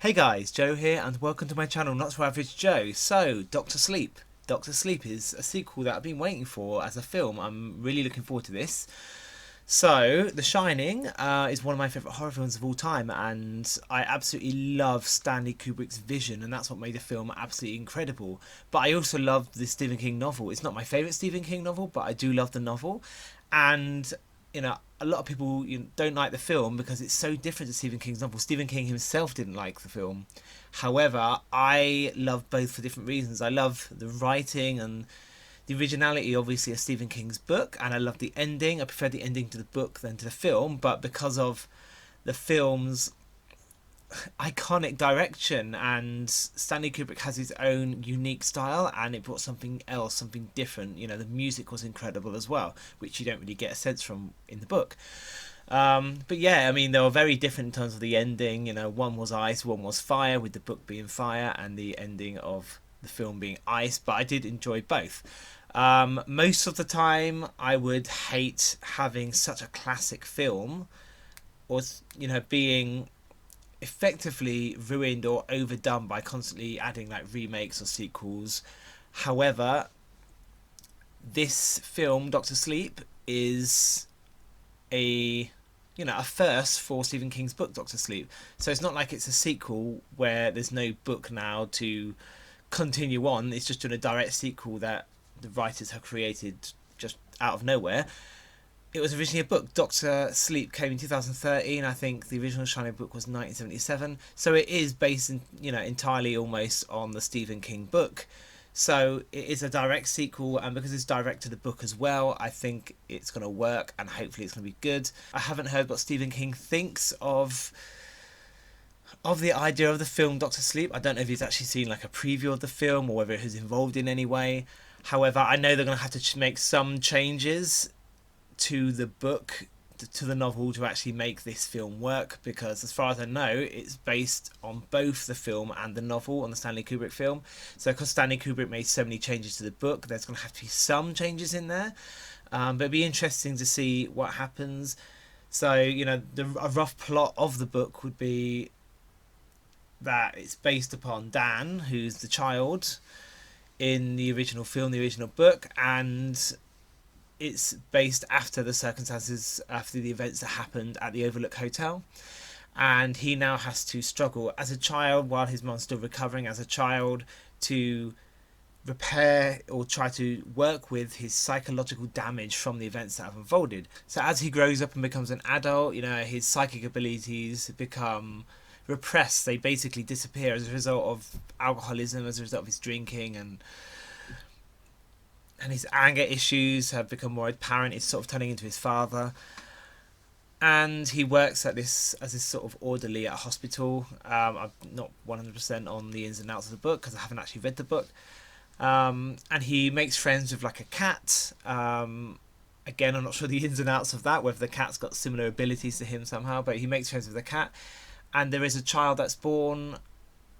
Hey guys, Joe here and welcome to my channel, Not So Average Joe. So, Doctor Sleep. Doctor Sleep is a sequel that I've been waiting for as a film. I'm really looking forward to this. So, The Shining is one of my favourite horror films of all time, and I absolutely love Stanley Kubrick's vision, and that's what made the film absolutely incredible. But I also love the Stephen King novel. It's not my favourite Stephen King novel, but I do love the novel. And a lot of people don't like the film because it's so different to Stephen King's novel. Stephen King himself didn't like the film. However, I love both for different reasons. I love the writing and the originality, obviously, of Stephen King's book, and I love the ending. I prefer the ending to the book than to the film, but because of the film's iconic direction, and Stanley Kubrick has his own unique style, and it brought something else, something different. The music was incredible as well, which you don't really get a sense from in the book. But yeah, I mean, they were very different in terms of the ending. One was ice, one was fire, with the book being fire and the ending of the film being ice, but I did enjoy both. Most of the time I would hate having such a classic film or being effectively ruined or overdone by constantly adding like remakes or sequels. However, this film, Doctor Sleep, is a first for Stephen King's book, Doctor Sleep. So it's not like it's a sequel where there's no book now to continue on. It's just doing a direct sequel that the writers have created just out of nowhere. It was originally a book. Doctor Sleep came in 2013. I think the original Shining book was 1977. So it is based entirely almost on the Stephen King book. So it is a direct sequel, and because it's direct to the book as well, I think it's going to work, and hopefully it's going to be good. I haven't heard what Stephen King thinks of the idea of the film Doctor Sleep. I don't know if he's actually seen like a preview of the film or whether he's involved in any way. However, I know they're going to have to make some changes to the book, to the novel, to actually make this film work, because as far as I know, it's based on both the film and the novel, on the Stanley Kubrick film. So because Stanley Kubrick made so many changes to the book, there's going to have to be some changes in there. But it'd be interesting to see what happens. So a rough plot of the book would be that it's based upon Dan, who's the child in the original film, the original book, and it's based after the circumstances, after the events that happened at the Overlook Hotel. And he now has to struggle as a child, while his mom's still recovering as a child, to repair or try to work with his psychological damage from the events that have unfolded. So as he grows up and becomes an adult, his psychic abilities become repressed. They basically disappear as a result of alcoholism, as a result of his drinking, and his anger issues have become more apparent. It's sort of turning into his father, and he works at this as this sort of orderly at a hospital. I'm not 100% on the ins and outs of the book because I haven't actually read the book. And he makes friends with like a cat. Again, I'm not sure the ins and outs of that, whether the cat's got similar abilities to him somehow, but he makes friends with the cat. And there is a child that's born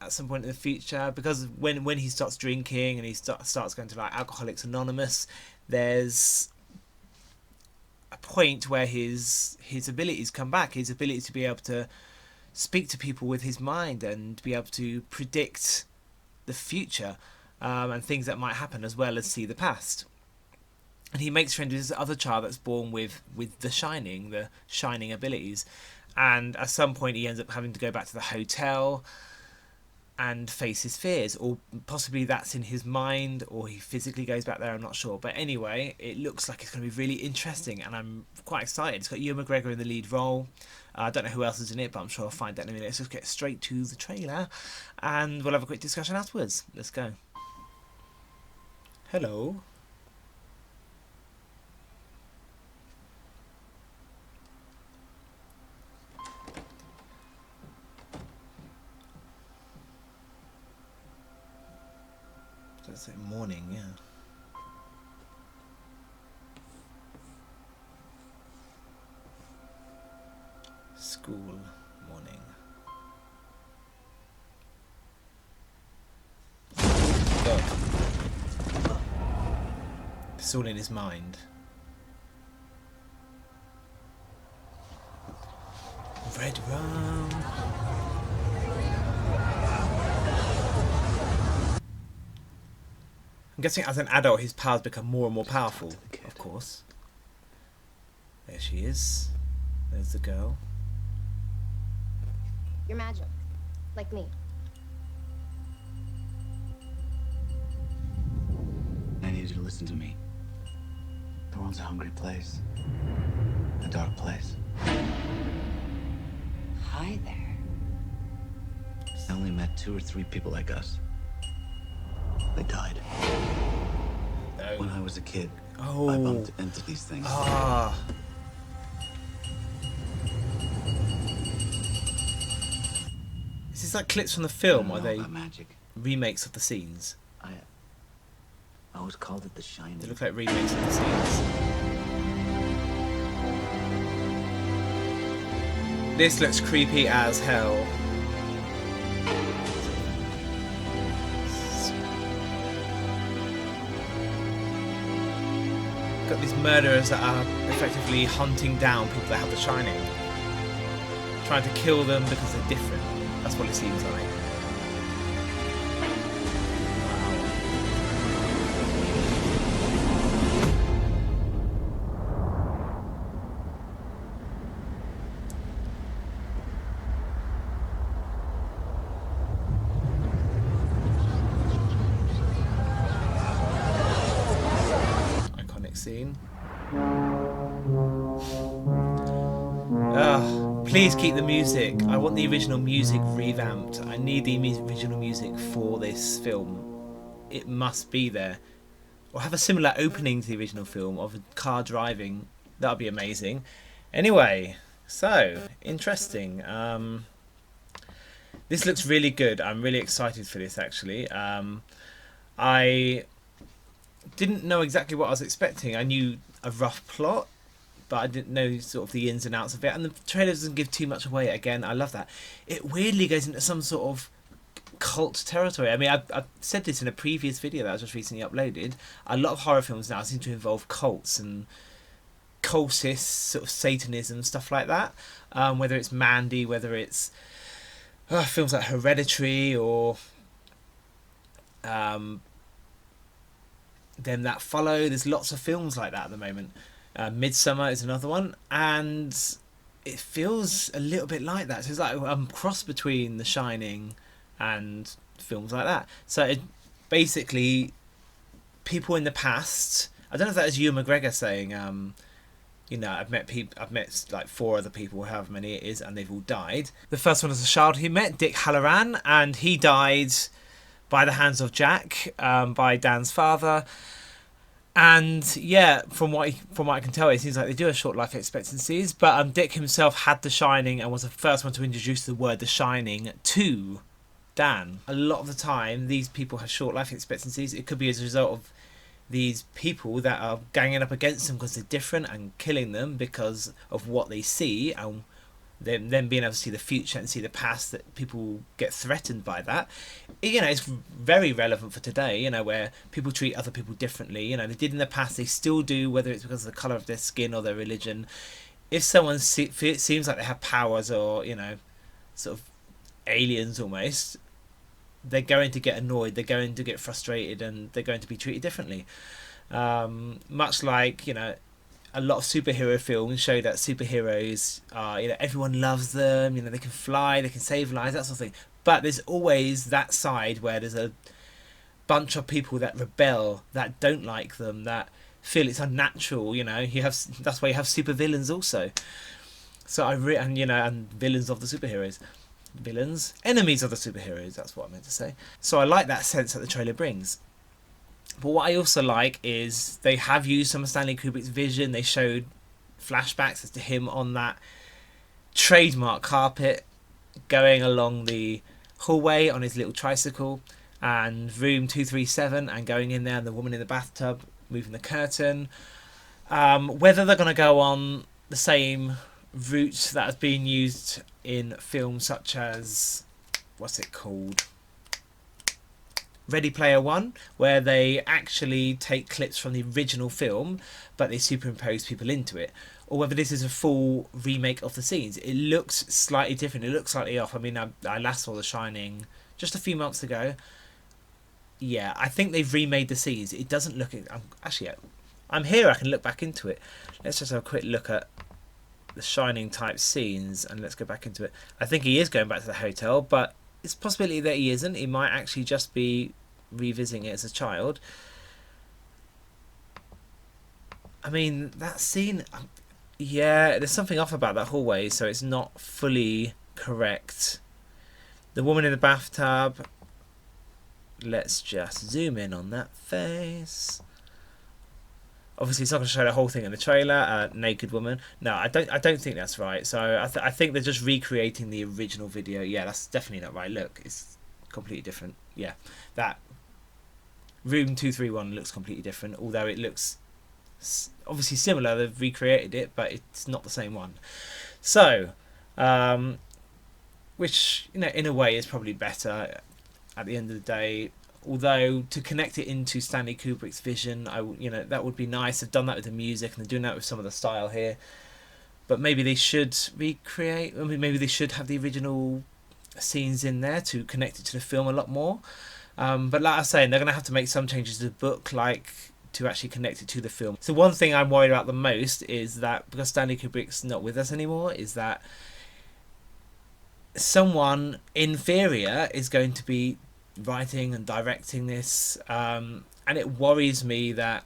at some point in the future, because when he starts drinking and he starts going to like Alcoholics Anonymous, there's a point where his abilities come back. His ability to be able to speak to people with his mind and be able to predict the future, and things that might happen, as well as see the past. And he makes friends with this other child that's born with the shining abilities. And at some point he ends up having to go back to the hotel and face his fears, or possibly that's in his mind, or he physically goes back there, I'm not sure. But anyway, it looks like it's going to be really interesting, and I'm quite excited. It's got Ewan McGregor in the lead role. I don't know who else is in it, but I'm sure I'll find out in a minute. Let's just get straight to the trailer, and we'll have a quick discussion afterwards. Let's go. Hello. That's it, morning, yeah. School, morning. God. It's all in his mind. RedRum. guessing as an adult his powers become more and more powerful, of course. There she is. There's the girl. You're magic. Like me. I need you to listen to me. The world's a hungry place. A dark place. Hi there. I only met 2 or 3 people like us. They died. No. When I was a kid, Oh. I bumped into these things. Ah. Is this like clips from the film, or I are don't know they about magic. remakes of the scenes? I always called it the Shining. They look like remakes of the scenes. This looks creepy as hell. Got these murderers that are effectively hunting down people that have the Shining. Trying to kill them because they're different. That's what it seems like. Iconic scene. Please keep the music. I want the original music revamped. I need the original music for this film. It must be there. Or have a similar opening to the original film of a car driving. That would be amazing. Anyway, so, interesting. This looks really good. I'm really excited for this, actually. I didn't know exactly what I was expecting. I knew a rough plot, but I didn't know sort of the ins and outs of it. And the trailer doesn't give too much away. Again, I love that. It weirdly goes into some sort of cult territory. I mean, I've said this in a previous video that I just recently uploaded. A lot of horror films now seem to involve cults and cultists, sort of Satanism, stuff like that. Whether it's Mandy, whether it's films like Hereditary, or Them That Follow. There's lots of films like that at the moment. Midsummer is another one, and it feels a little bit like that. So it's like a cross between The Shining and films like that. So it, basically, people in the past. I don't know if that is Ewan McGregor saying, you know, I've met like 4 other people, however many it is, and they've all died. The first one is a child he met, Dick Halloran, and he died by the hands of Jack, by Dan's father. And yeah, from what I can tell, it seems like they do have short life expectancies. But Dick himself had The Shining and was the first one to introduce the word The Shining to Dan. A lot of the time, these people have short life expectancies. It could be as a result of these people that are ganging up against them because they're different and killing them because of what they see, and them being able to see the future and see the past, that people get threatened by that. You know, it's very relevant for today, you know, where people treat other people differently. You know, they did in the past, they still do, whether it's because of the colour of their skin or their religion. If someone seems like they have powers, or, you know, sort of aliens almost, they're going to get annoyed, they're going to get frustrated, and they're going to be treated differently. Much like, you know, a lot of superhero films show that superheroes are, you know, everyone loves them, you know, they can fly, they can save lives, that sort of thing. But there's always that side where there's a bunch of people that rebel, that don't like them, that feel it's unnatural, you know. That's why you have supervillains also. So and you know, and villains of the superheroes. Enemies of the superheroes, that's what I meant to say. So I like that sense that the trailer brings. But what I also like is they have used some of Stanley Kubrick's vision. They showed flashbacks as to him on that trademark carpet going along the hallway on his little tricycle, and room 237, and going in there, and the woman in the bathtub moving the curtain. Whether they're going to go on the same route that has been used in films such as, what's it called? Ready Player One, where they actually take clips from the original film but they superimpose people into it, or whether this is a full remake of the scenes. It looks slightly different, it looks slightly off. I mean, I last saw The Shining just a few months ago. yeah, I think they've remade the scenes. It doesn't look. Actually, I'm here. I can look back into it. Let's just have a quick look at the Shining type scenes, and let's go back into it. I think he is going back to the hotel, but it's a possibility that he isn't. He might actually just be revisiting it as a child. I mean, that scene, yeah, there's something off about that hallway, so it's not fully correct. The woman in the bathtub. Let's just zoom in on that face. Obviously, it's not going to show the whole thing in the trailer. Naked woman. No, I don't think that's right. So I think they're just recreating the original video. Yeah, that's definitely not right. Look, it's completely different. Yeah, that room 231 looks completely different. Although it looks obviously similar. They've recreated it, but it's not the same one. So, which, you know, in a way is probably better at the end of the day. Although to connect it into Stanley Kubrick's vision, that would be nice. They've done that with the music, and they're doing that with some of the style here. But maybe they should recreate. I mean, maybe they should have the original scenes in there to connect it to the film a lot more. But like I was saying, they're going to have to make some changes to the book, like to actually connect it to the film. So one thing I'm worried about the most is that because Stanley Kubrick's not with us anymore, is that someone inferior is going to be writing and directing this, and it worries me that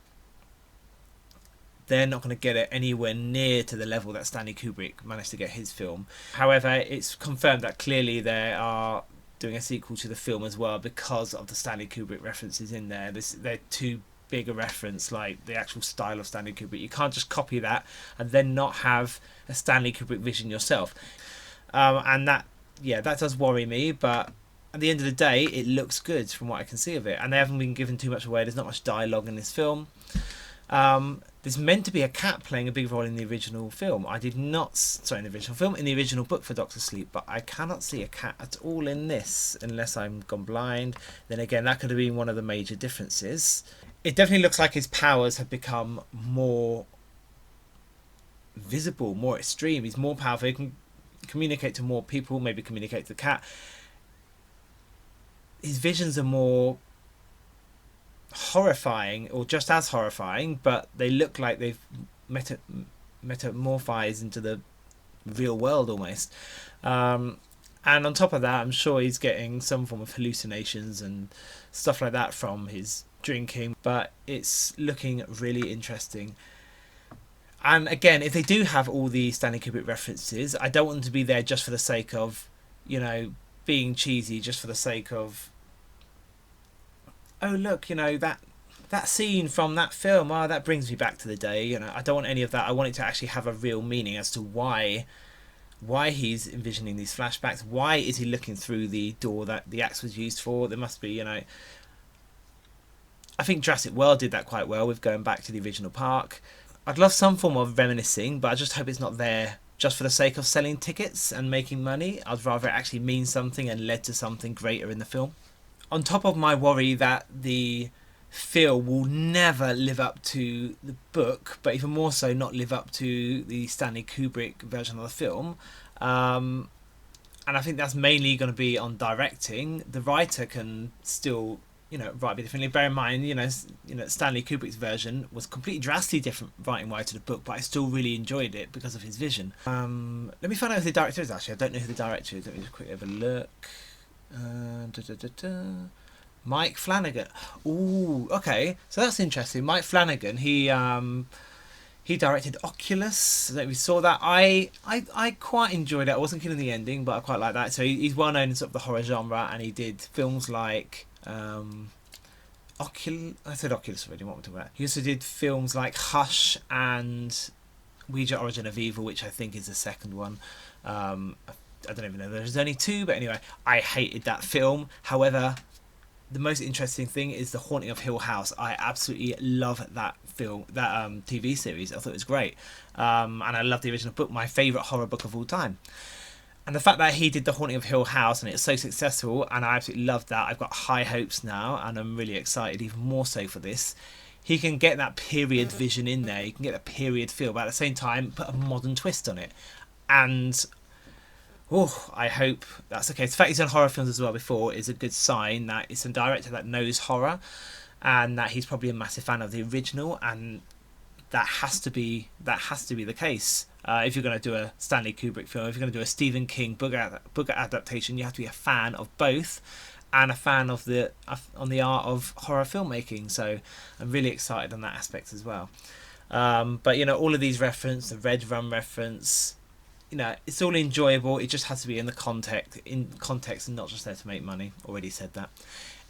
they're not going to get it anywhere near to the level that Stanley Kubrick managed to get his film. However, it's confirmed that clearly they are doing a sequel to the film as well because of the Stanley Kubrick references in there. They're too big a reference, like the actual style of Stanley Kubrick. You can't just copy that and then not have a Stanley Kubrick vision yourself. And that does worry me, but at the end of the day, it looks good from what I can see of it. And they haven't been given too much away. There's not much dialogue in this film. There's meant to be a cat playing a big role in the original film. In the original book for Doctor Sleep, but I cannot see a cat at all in this unless I'm gone blind. Then again, that could have been one of the major differences. It definitely looks like his powers have become more visible, more extreme. He's more powerful. He can communicate to more people, maybe communicate to the cat. His visions are more horrifying, or just as horrifying, but they look like they've metamorphized into the real world almost. And on top of that, I'm sure he's getting some form of hallucinations and stuff like that from his drinking, but it's looking really interesting. And again, if they do have all the Stanley Kubrick references, I don't want them to be there just for the sake of, being cheesy, just for the sake of, oh look, that scene from that film, that brings me back to the day. I don't want any of that. I want it to actually have a real meaning as to why he's envisioning these flashbacks. Why is he looking through the door that the axe was used for? There must be, I think Jurassic World did that quite well with going back to the original park. I'd love some form of reminiscing, but I just hope it's not there just for the sake of selling tickets and making money. I'd rather it actually mean something and led to something greater in the film. On top of my worry that the film will never live up to the book, but even more so not live up to the Stanley Kubrick version of the film, and I think that's mainly going to be on directing. The writer can still, write a bit differently. Bear in mind, Stanley Kubrick's version was completely drastically different writing-wise to the book, but I still really enjoyed it because of his vision. Let me find out who the director is. Actually, I don't know who the director is. Let me just quickly have a look. Mike Flanagan. Ooh, okay, so that's interesting. Mike Flanagan, he directed Oculus. I don't know if you saw that. I quite enjoyed it. I wasn't keen on the ending, but I quite like that. So he's well known in sort of the horror genre, and he did films like Oculus. I said Oculus already. What am I talking about? He also did films like Hush and Ouija: Origin of Evil, which I think is the second one. I don't even know. There's only two, but anyway, I hated that film. However, the most interesting thing is The Haunting of Hill House. I absolutely love that film, that TV series. I thought it was great, and I love the original book, my favourite horror book of all time. And the fact that he did The Haunting of Hill House and it's so successful, and I absolutely loved that. I've got high hopes now, and I'm really excited, even more so for this. He can get that period vision in there. He can get a period feel, but at the same time, put a modern twist on it. And Oh, I hope that's the case. The fact he's done horror films as well before is a good sign that it's a director that knows horror, and that he's probably a massive fan of the original, and that has to be the case. If you're going to do a Stanley Kubrick film, if you're going to do a Stephen King book adaptation, you have to be a fan of both, and a fan of the art of horror filmmaking. So I'm really excited on that aspect as well. But you know, all of these reference, the RedRum reference, you know, it's all enjoyable. It just has to be in context, and not just there to make money. Already said that.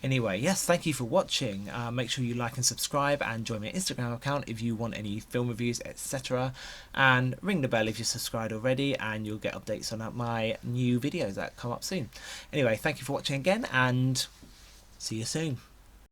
Anyway, yes, thank you for watching. Make sure you like and subscribe, and join my Instagram account if you want any film reviews, etc. And ring the bell if you're subscribed already, and you'll get updates on my new videos that come up soon. Anyway, thank you for watching again, and see you soon.